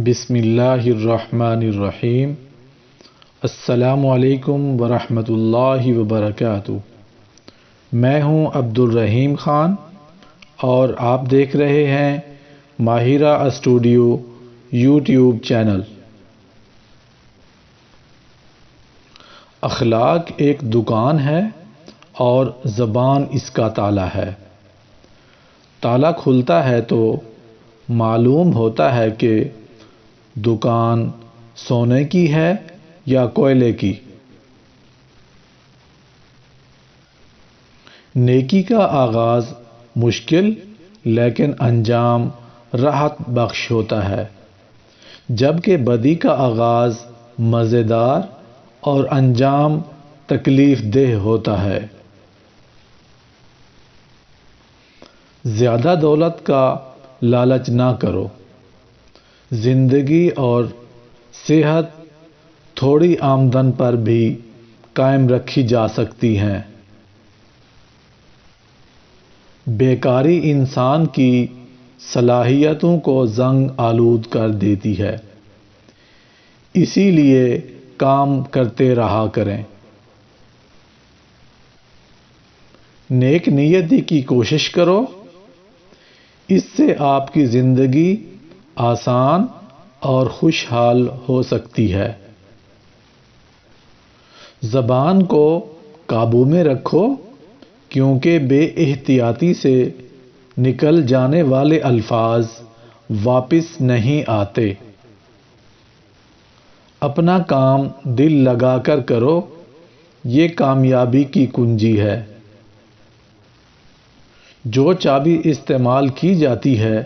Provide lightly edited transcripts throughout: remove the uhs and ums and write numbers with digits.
بسم اللہ الرحمن الرحیم۔ السلام علیکم ورحمۃ اللہ وبرکاتہ۔ میں ہوں عبد الرحیم خان اور آپ دیکھ رہے ہیں ماہرہ اسٹوڈیو یوٹیوب چینل۔ اخلاق ایک دکان ہے اور زبان اس کا تالا ہے۔ تالا کھلتا ہے تو معلوم ہوتا ہے کہ دکان سونے کی ہے یا کوئلے کی۔ نیکی کا آغاز مشکل لیکن انجام راحت بخش ہوتا ہے، جبکہ بدی کا آغاز مزیدار اور انجام تکلیف دہ ہوتا ہے۔ زیادہ دولت کا لالچ نہ کرو۔ زندگی اور صحت تھوڑی آمدن پر بھی قائم رکھی جا سکتی ہیں۔ بیکاری انسان کی صلاحیتوں کو زنگ آلود کر دیتی ہے، اسی لیے کام کرتے رہا کریں۔ نیک نیتی کی کوشش کرو، اس سے آپ کی زندگی آسان اور خوشحال ہو سکتی ہے۔ زبان کو قابو میں رکھو، کیونکہ بے احتیاطی سے نکل جانے والے الفاظ واپس نہیں آتے۔ اپنا کام دل لگا کر کرو، یہ کامیابی کی کنجی ہے۔ جو چابی استعمال کی جاتی ہے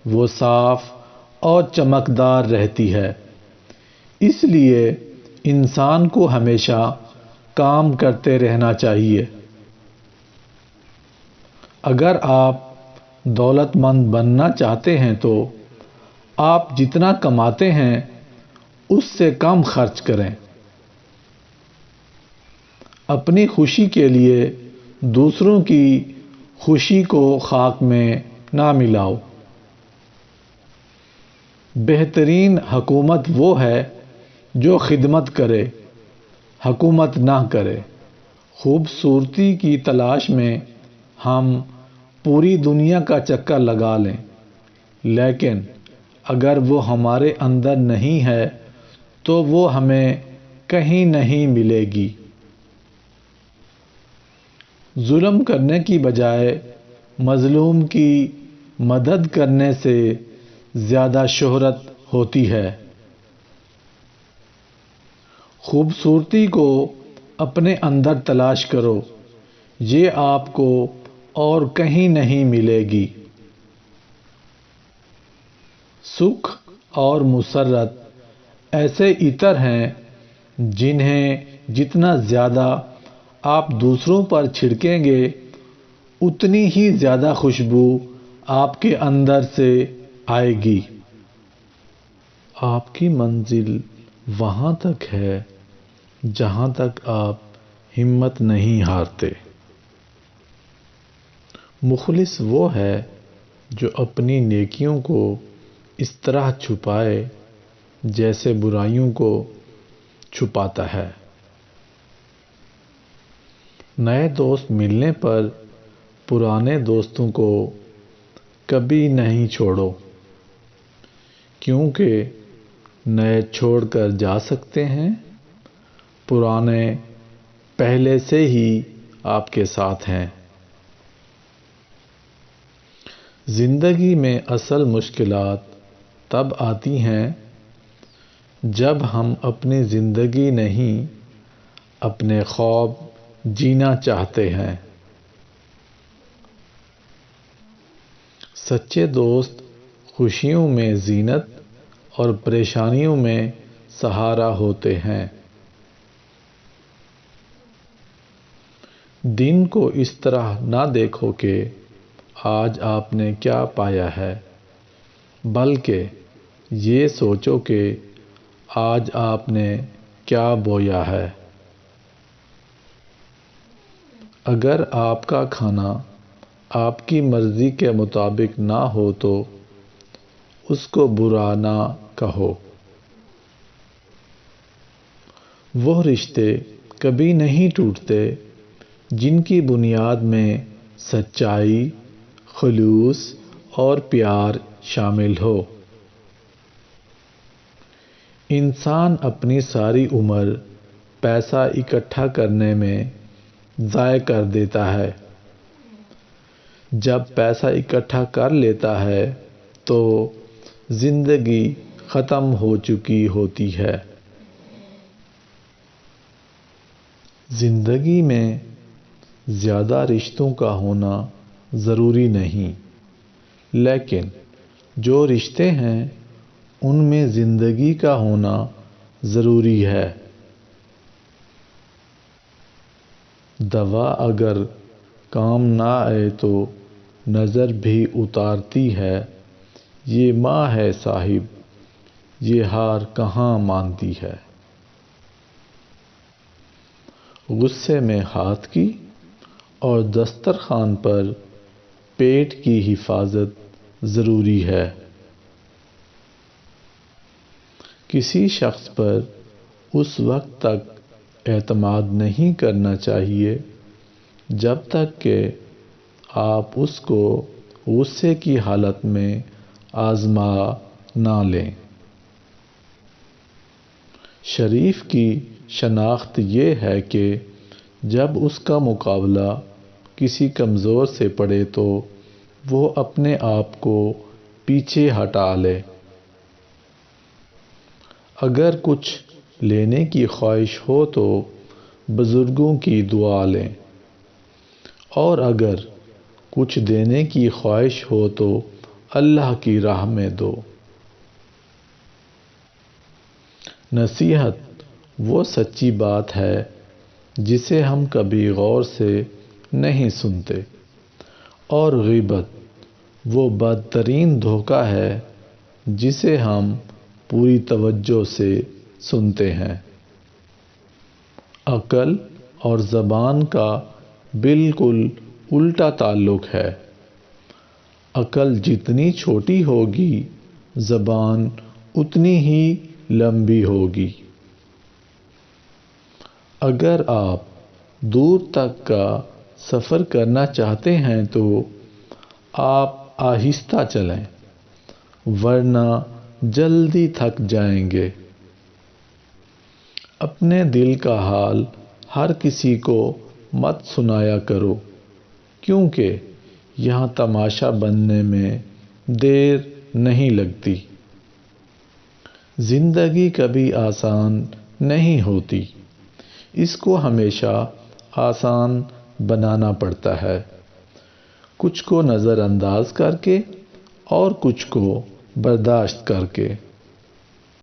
وہ صاف اور چمکدار رہتی ہے، اس لیے انسان کو ہمیشہ کام کرتے رہنا چاہیے۔ اگر آپ دولت مند بننا چاہتے ہیں تو آپ جتنا کماتے ہیں اس سے کم خرچ کریں۔ اپنی خوشی کے لیے دوسروں کی خوشی کو خاک میں نہ ملاؤ۔ بہترین حکومت وہ ہے جو خدمت کرے، حکومت نہ کرے۔ خوبصورتی کی تلاش میں ہم پوری دنیا کا چکر لگا لیں، لیکن اگر وہ ہمارے اندر نہیں ہے تو وہ ہمیں کہیں نہیں ملے گی۔ ظلم کرنے کی بجائے مظلوم کی مدد کرنے سے زیادہ شہرت ہوتی ہے۔ خوبصورتی کو اپنے اندر تلاش کرو، یہ آپ کو اور کہیں نہیں ملے گی۔ سکھ اور مسرت ایسے عطر ہیں جنہیں جتنا زیادہ آپ دوسروں پر چھڑکیں گے اتنی ہی زیادہ خوشبو آپ کے اندر سے آئے گی۔ آپ کی منزل وہاں تک ہے جہاں تک آپ ہمت نہیں ہارتے۔ مخلص وہ ہے جو اپنی نیکیوں کو اس طرح چھپائے جیسے برائیوں کو چھپاتا ہے۔ نئے دوست ملنے پر پرانے دوستوں کو کبھی نہیں چھوڑو، کیونکہ نئے چھوڑ کر جا سکتے ہیں، پرانے پہلے سے ہی آپ کے ساتھ ہیں۔ زندگی میں اصل مشکلات تب آتی ہیں جب ہم اپنی زندگی نہیں اپنے خواب جینا چاہتے ہیں۔ سچے دوست خوشیوں میں زینت اور پریشانیوں میں سہارا ہوتے ہیں۔ دن کو اس طرح نہ دیکھو کہ آج آپ نے کیا پایا ہے، بلکہ یہ سوچو کہ آج آپ نے کیا بویا ہے۔ اگر آپ کا کھانا آپ کی مرضی کے مطابق نہ ہو تو اس کو برا نہ کہو۔ وہ رشتے کبھی نہیں ٹوٹتے جن کی بنیاد میں سچائی، خلوص اور پیار شامل ہو۔ انسان اپنی ساری عمر پیسہ اکٹھا کرنے میں ضائع کر دیتا ہے۔ جب پیسہ اکٹھا کر لیتا ہے تو زندگی ختم ہو چکی ہوتی ہے۔ زندگی میں زیادہ رشتوں کا ہونا ضروری نہیں، لیکن جو رشتے ہیں ان میں زندگی کا ہونا ضروری ہے۔ دوا اگر کام نہ آئے تو نظر بھی اتارتی ہے، یہ ماں ہے صاحب یہ ہار کہاں مانتی ہے۔ غصے میں ہاتھ کی اور دسترخوان پر پیٹ کی حفاظت ضروری ہے۔ کسی شخص پر اس وقت تک اعتماد نہیں کرنا چاہیے جب تک کہ آپ اس کو غصے کی حالت میں آزما نہ لیں۔ شریف کی شناخت یہ ہے کہ جب اس کا مقابلہ کسی کمزور سے پڑے تو وہ اپنے آپ کو پیچھے ہٹا لے۔ اگر کچھ لینے کی خواہش ہو تو بزرگوں کی دعا لیں، اور اگر کچھ دینے کی خواہش ہو تو اللہ کی راہ میں دو۔ نصیحت وہ سچی بات ہے جسے ہم کبھی غور سے نہیں سنتے، اور غیبت وہ بدترین دھوکہ ہے جسے ہم پوری توجہ سے سنتے ہیں۔ عقل اور زبان کا بالکل الٹا تعلق ہے۔ عقل جتنی چھوٹی ہوگی زبان اتنی ہی لمبی ہوگی۔ اگر آپ دور تک کا سفر کرنا چاہتے ہیں تو آپ آہستہ چلیں، ورنہ جلدی تھک جائیں گے۔ اپنے دل کا حال ہر کسی کو مت سنایا کرو، کیونکہ یہاں تماشا بننے میں دیر نہیں لگتی۔ زندگی کبھی آسان نہیں ہوتی، اس کو ہمیشہ آسان بنانا پڑتا ہے، کچھ کو نظر انداز کر کے اور کچھ کو برداشت کر کے۔